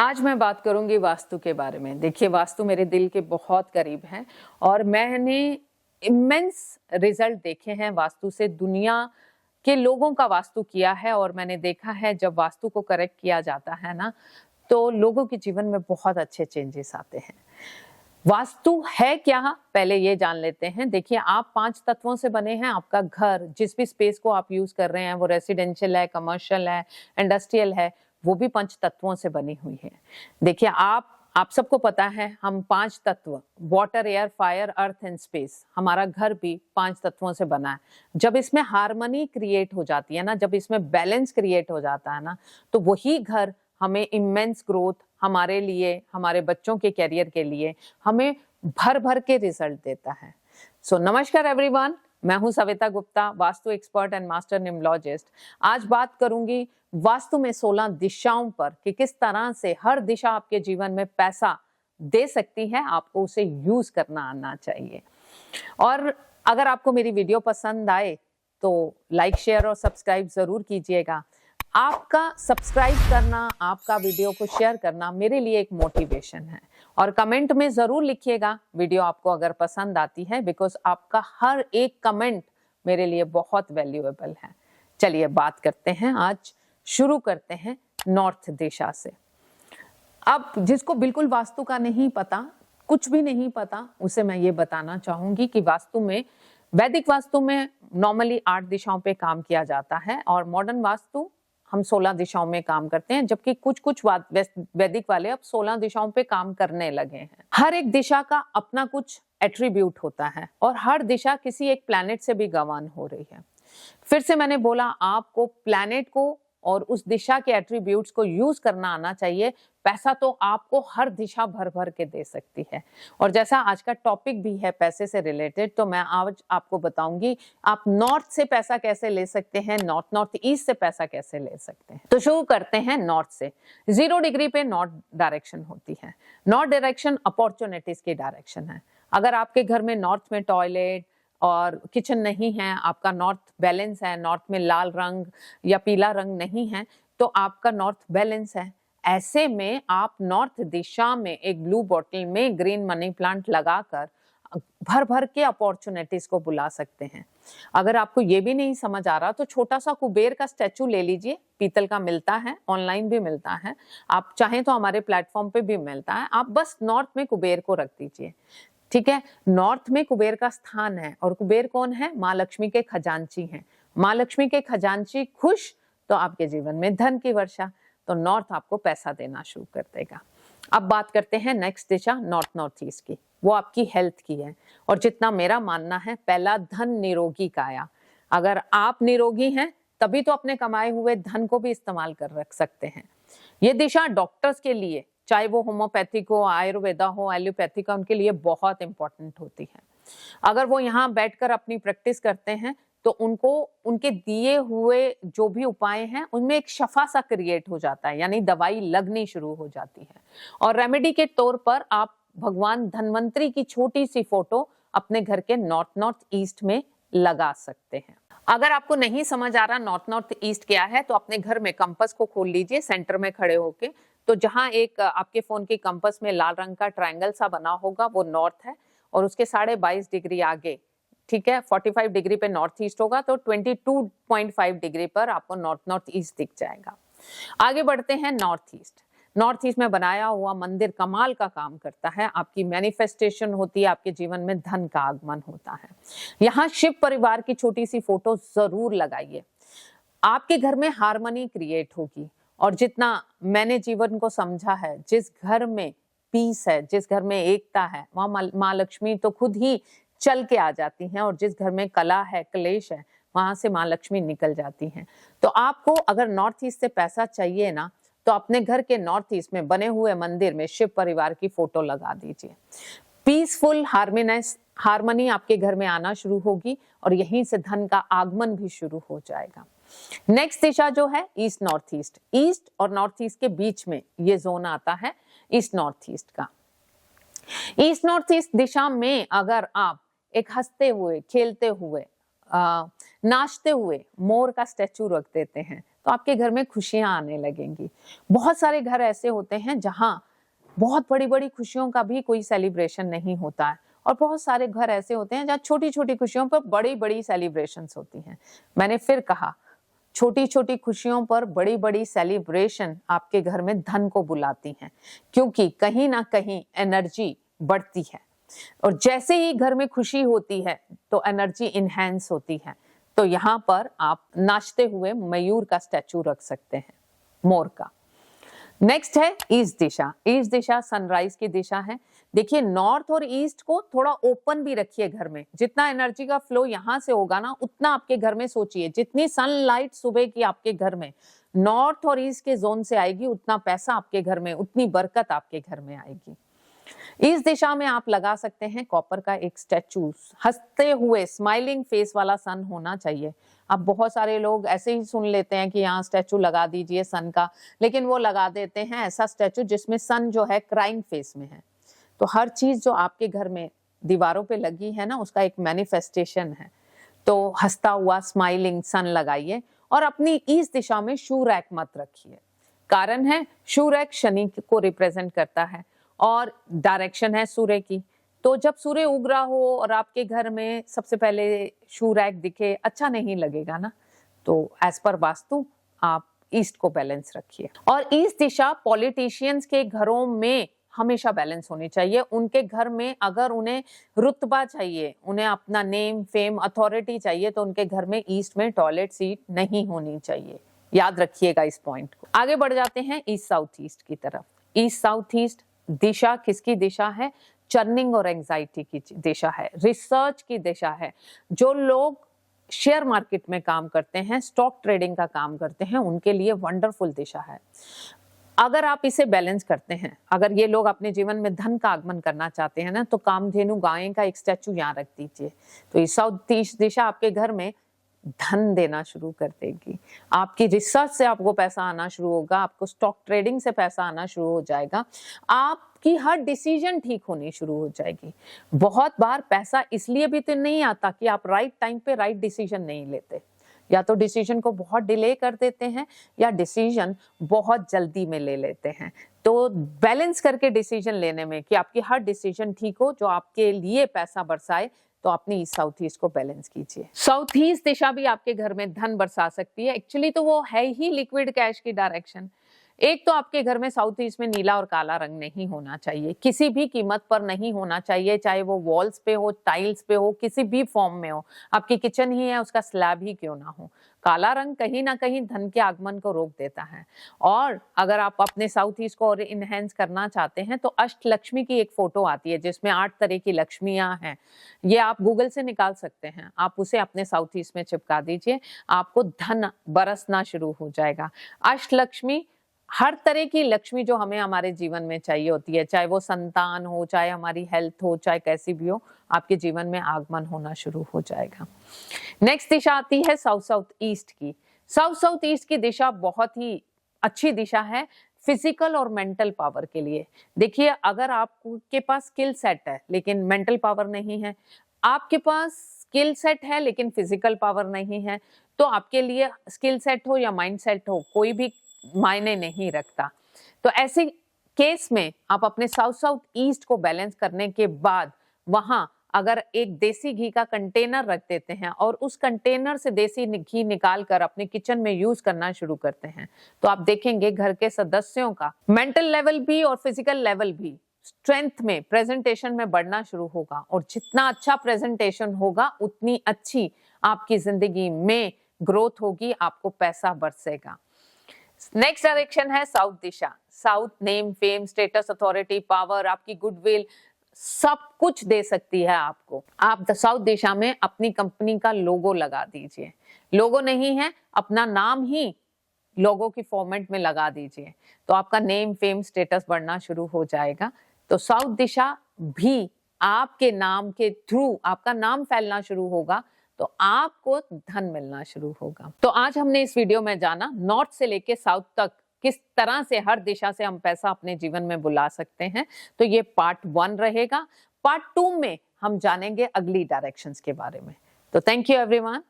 आज मैं बात करूंगी वास्तु के बारे में। देखिए, वास्तु मेरे दिल के बहुत करीब है और मैंने इमेंस रिजल्ट देखे हैं वास्तु से। दुनिया के लोगों का वास्तु किया है और मैंने देखा है जब वास्तु को करेक्ट किया जाता है ना, तो लोगों के जीवन में बहुत अच्छे चेंजेस आते हैं। वास्तु है क्या, पहले ये जान लेते हैं। देखिए, आप 5 तत्वों से बने हैं। आपका घर, जिस भी स्पेस को आप यूज कर रहे हैं, वो रेसिडेंशियल है, कमर्शियल है, इंडस्ट्रियल है, वो भी 5 तत्वों से बनी हुई है। देखिए, आप सबको पता है, हम 5 तत्व, water, air, fire, earth and space, हमारा घर भी 5 तत्वों से बना है। जब इसमें हार्मनी क्रिएट हो जाती है ना, जब इसमें बैलेंस क्रिएट हो जाता है ना, तो वही घर हमें इमेंस ग्रोथ, हमारे लिए, हमारे बच्चों के कैरियर के लिए हमें भर भर के रिजल्ट देता है। नमस्कार एवरीवन, मैं हूं Savita Gupta, vastu expert and master numerologist. आज बात करूंगी वास्तु में 16 दिशाओं पर कि किस तरह से हर दिशा आपके जीवन में पैसा दे सकती है। आपको उसे यूज करना आना चाहिए। और अगर आपको मेरी वीडियो पसंद आए तो लाइक, शेयर और सब्सक्राइब जरूर कीजिएगा। आपका सब्सक्राइब करना, आपका वीडियो को शेयर करना मेरे लिए एक मोटिवेशन है। और कमेंट में जरूर लिखिएगा वीडियो आपको अगर पसंद आती है, बिकॉज आपका हर एक कमेंट मेरे लिए बहुत वैल्यूएबल है। चलिए बात करते हैं, आज शुरू करते हैं नॉर्थ दिशा से। अब जिसको बिल्कुल वास्तु का नहीं पता, कुछ भी नहीं पता, उसे मैं ये बताना चाहूंगी कि वास्तु में, वैदिक वास्तु में नॉर्मली 8 दिशाओं पे काम किया जाता है और मॉडर्न वास्तु हम 16 दिशाओं में काम करते हैं, जबकि कुछ वैदिक वाले अब 16 दिशाओं पे काम करने लगे हैं। हर एक दिशा का अपना कुछ एट्रीब्यूट होता है और हर दिशा किसी एक प्लैनेट से भी गवर्न हो रही है। फिर से मैंने बोला, आपको प्लैनेट को और उस दिशा के एट्रीब्यूट्स को यूज करना आना चाहिए। पैसा तो आपको हर दिशा भर भर के दे सकती है। और जैसा आज का टॉपिक भी है पैसे से रिलेटेड, तो मैं आज आपको बताऊंगी आप नॉर्थ से पैसा कैसे ले सकते हैं, नॉर्थ ईस्ट से पैसा कैसे ले सकते हैं। तो शुरू करते हैं नॉर्थ से। 0 डिग्री पे नॉर्थ डायरेक्शन होती है। नॉर्थ डायरेक्शन अपॉर्चुनिटीज की डायरेक्शन है। अगर आपके घर में नॉर्थ में टॉयलेट और किचन नहीं है, आपका नॉर्थ बैलेंस है, नॉर्थ में लाल रंग या पीला रंग नहीं है, तो आपका नॉर्थ बैलेंस है। ऐसे में आप नॉर्थ दिशा में एक ब्लू बॉटल में ग्रीन मनी प्लांट लगाकर भर भर के अपॉर्चुनिटीज को बुला सकते हैं। अगर आपको ये भी नहीं समझ आ रहा तो छोटा सा कुबेर का स्टैचू ले लीजिए, पीतल का मिलता है, ऑनलाइन भी मिलता है, आप चाहें तो हमारे प्लेटफॉर्म पे भी मिलता है। आप बस नॉर्थ में कुबेर को रख दीजिए, ठीक है। नॉर्थ में कुबेर का स्थान है और कुबेर कौन है? माँ लक्ष्मी के खजांची हैं। माँ लक्ष्मी के खजांची खुश तो आपके जीवन में धन की वर्षा। तो नॉर्थ आपको पैसा देना शुरू कर देगा। अब बात करते हैं नेक्स्ट दिशा नॉर्थ ईस्ट की। वो आपकी हेल्थ की है और जितना मेरा मानना है, पहला धन निरोगी काया। अगर आप निरोगी हैं तभी तो अपने कमाए हुए धन को भी इस्तेमाल कर रख सकते हैं। ये दिशा डॉक्टर्स के लिए, चाहे वो होम्योपैथिक हो, आयुर्वेदा हो, एलोपैथिक हो, उनके लिए बहुत इंपॉर्टेंट होती है। अगर वो यहाँ बैठकर अपनी प्रैक्टिस करते हैं तो उनको उनके दिए हुए जो भी उपाय हैं उनमें एक शफा सा क्रिएट हो जाता है, यानी दवाई लगनी शुरू हो जाती है। और रेमेडी के तौर पर आप भगवान धन्वंतरी की छोटी सी फोटो अपने घर के नॉर्थ ईस्ट में लगा सकते हैं। अगर आपको नहीं समझ आ रहा नॉर्थ ईस्ट क्या है, तो अपने घर में कंपास को खोल लीजिए सेंटर में खड़े होके। तो जहां एक आपके फोन के कंपास में लाल रंग का ट्रायंगल सा बना होगा वो नॉर्थ है और उसके 22.5 डिग्री आगे, ठीक है, 45 डिग्री पे नॉर्थ ईस्ट होगा, तो 22.5 डिग्री पर आपको नॉर्थ ईस्ट दिख जाएगा। आगे बढ़ते हैं नॉर्थ ईस्ट में बनाया हुआ मंदिर कमाल का काम करता है। आपकी मैनिफेस्टेशन होती है, आपके जीवन में धन का आगमन होता है। यहाँ शिव परिवार की छोटी सी फोटो जरूर लगाइए। आपके घर में हार्मनी क्रिएट होगी। और जितना मैंने जीवन को समझा है, जिस घर में पीस है, जिस घर में एकता है, वहां माँ लक्ष्मी तो खुद ही चल के आ जाती हैं। और जिस घर में कला है, क्लेश है, वहां से माँ लक्ष्मी निकल जाती हैं। तो आपको अगर नॉर्थ ईस्ट से पैसा चाहिए ना, तो अपने घर के नॉर्थ ईस्ट में बने हुए मंदिर में शिव परिवार की फोटो लगा दीजिए। पीसफुल हार्मनी आपके घर में आना शुरू होगी और यहीं से धन का आगमन भी शुरू हो जाएगा। नेक्स्ट दिशा जो है ईस्ट और नॉर्थ ईस्ट के बीच में ये जोन आता है ईस्ट नॉर्थ ईस्ट का। ईस्ट नॉर्थ ईस्ट दिशा में अगर आप एक हंसते हुए, खेलते हुए, नाचते हुए मोर का स्टैचू रख देते हैं तो आपके घर में खुशियां आने लगेंगी। बहुत सारे घर ऐसे होते हैं जहां बहुत बड़ी बड़ी खुशियों का भी कोई सेलिब्रेशन नहीं होता है, और बहुत सारे घर ऐसे होते हैं जहाँ छोटी छोटी खुशियों पर बड़ी बड़ी सेलिब्रेशंस होती हैं। मैंने फिर कहा, छोटी छोटी खुशियों पर बड़ी बड़ी सेलिब्रेशन आपके घर में धन को बुलाती हैं, क्योंकि कहीं ना कहीं एनर्जी बढ़ती है, और जैसे ही घर में खुशी होती है तो एनर्जी इनहैंस होती है। तो यहाँ पर आप नाचते हुए मयूर का स्टैचू रख सकते हैं, मोर का। नेक्स्ट है ईस्ट दिशा। ईस्ट दिशा सनराइज की दिशा है। देखिए, नॉर्थ और ईस्ट को थोड़ा ओपन भी रखिए घर में। जितना एनर्जी का फ्लो यहाँ से होगा ना, उतना आपके घर में सोचिए, जितनी सनलाइट सुबह की आपके घर में नॉर्थ और ईस्ट के जोन से आएगी, उतना पैसा आपके घर में, उतनी बरकत आपके घर में आएगी। इस दिशा में आप लगा सकते हैं कॉपर का एक स्टैचू, हंसते हुए स्माइलिंग फेस वाला सन होना चाहिए। अब बहुत सारे लोग ऐसे ही सुन लेते हैं कि यहाँ स्टैचू लगा दीजिए सन का, लेकिन वो लगा देते हैं ऐसा स्टैचू जिसमें सन जो है क्राइंग फेस में है। तो हर चीज जो आपके घर में दीवारों पे लगी है ना, उसका एक मैनिफेस्टेशन है। तो हंसता हुआ स्माइलिंग सन लगाइए, और अपनी ईस्ट दिशा में शू रैक मत रखिए। कारण है, शू रैक शनि को रिप्रेजेंट करता है और डायरेक्शन है सूर्य की। तो जब सूर्य उग रहा हो और आपके घर में सबसे पहले शू रैक दिखे, अच्छा नहीं लगेगा ना। तो एज पर वास्तु आप ईस्ट को बैलेंस रखिए। और ईस्ट दिशा पॉलिटिशियंस के घरों में हमेशा बैलेंस होनी चाहिए। उनके घर में अगर उन्हें रुतबा चाहिए, उन्हें अपना नेम फेम अथॉरिटी चाहिए, तो उनके घर में ईस्ट में टॉयलेट सीट नहीं होनी चाहिए। याद रखिएगा इस पॉइंट को। आगे बढ़ जाते हैं ईस्ट साउथ ईस्ट की तरफ। ईस्ट साउथ ईस्ट दिशा किसकी दिशा है? चर्निंग और एंजाइटी की दिशा है, रिसर्च की दिशा है। जो लोग शेयर मार्केट में काम करते हैं, स्टॉक ट्रेडिंग का काम करते हैं, उनके लिए वंडरफुल दिशा है। अगर आप इसे बैलेंस करते हैं, अगर ये लोग अपने जीवन में धन का आगमन करना चाहते हैं ना, तो कामधेनु गाय का एक स्टैचू यहाँ रख दीजिए। तो इस साउथ ईस्ट दिशा आपके घर में धन देना शुरू कर देगी। आपकी रिसर्च से आपको पैसा आना शुरू होगा, आपको स्टॉक ट्रेडिंग से पैसा आना शुरू हो जाएगा, आपकी हर डिसीजन ठीक होनी शुरू हो जाएगी। बहुत बार पैसा इसलिए भी तो नहीं आता कि आप राइट टाइम पे राइट डिसीजन नहीं लेते, या तो डिसीजन को बहुत डिले कर देते हैं, या डिसीजन बहुत जल्दी में ले लेते हैं। तो बैलेंस करके डिसीजन लेने में कि आपकी हर डिसीजन ठीक हो, जो आपके लिए पैसा बरसाए, तो अपनी साउथ ईस्ट को बैलेंस कीजिए। साउथ ईस्ट दिशा भी आपके घर में धन बरसा सकती है। एक्चुअली तो वो है ही लिक्विड कैश की डायरेक्शन। एक तो आपके घर में साउथ ईस्ट में नीला और काला रंग नहीं होना चाहिए, किसी भी कीमत पर नहीं होना चाहिए, चाहे वो वॉल्स पे हो, टाइल्स पे हो, किसी भी फॉर्म में हो। आपकी किचन ही है, उसका स्लैब ही क्यों ना हो। काला रंग कहीं ना कहीं धन के आगमन को रोक देता है। और अगर आप अपने साउथ ईस्ट को और इनहेंस करना चाहते हैं, तो अष्ट लक्ष्मी की एक फोटो आती है जिसमें 8 तरह की लक्ष्मियां हैं। ये आप गूगल से निकाल सकते हैं, आप उसे अपने साउथ ईस्ट में चिपका दीजिए, आपको धन बरसना शुरू हो जाएगा। अष्ट लक्ष्मी, हर तरह की लक्ष्मी जो हमें हमारे जीवन में चाहिए होती है, चाहे वो संतान हो, चाहे हमारी हेल्थ हो, चाहे कैसी भी हो, आपके जीवन में आगमन होना शुरू हो जाएगा। नेक्स्ट दिशा आती है साउथ साउथ ईस्ट की। साउथ साउथ ईस्ट की दिशा बहुत ही अच्छी दिशा है फिजिकल और मेंटल पावर के लिए। देखिए, अगर आपके पास स्किल सेट है लेकिन मेंटल पावर नहीं है, आपके पास स्किल सेट है लेकिन फिजिकल पावर नहीं है, तो आपके लिए स्किल सेट हो या माइंड सेट हो, कोई भी मायने नहीं रखता। तो ऐसे केस में आप अपने साउथ साउथ ईस्ट को बैलेंस करने के बाद वहां अगर एक देसी घी का कंटेनर रख देते हैं और उस कंटेनर से देसी घी निकाल कर अपने किचन में यूज करना शुरू करते हैं, तो आप देखेंगे घर के सदस्यों का मेंटल लेवल भी और फिजिकल लेवल भी स्ट्रेंथ में, प्रेजेंटेशन में बढ़ना शुरू होगा। और जितना अच्छा प्रेजेंटेशन होगा, उतनी अच्छी आपकी जिंदगी में ग्रोथ होगी, आपको पैसा बरसेगा। नेक्स्ट डायरेक्शन है साउथ दिशा। South name fame status authority power, आपकी गुडविल, सब कुछ दे सकती है आपको। आप साउथ दिशा में अपनी कंपनी का लोगो लगा दीजिए। लोगो नहीं है, अपना नाम ही लोगो की फॉर्मेट में लगा दीजिए, तो आपका नेम फेम स्टेटस बढ़ना शुरू हो जाएगा। तो साउथ दिशा भी आपके नाम के थ्रू आपका नाम फैलना शुरू होगा, तो आपको धन मिलना शुरू होगा। तो आज हमने इस वीडियो में जाना नॉर्थ से लेके साउथ तक किस तरह से हर दिशा से हम पैसा अपने जीवन में बुला सकते हैं। तो ये पार्ट 1 रहेगा। पार्ट 2 में हम जानेंगे अगली डायरेक्शंस के बारे में। तो थैंक यू एवरीवन।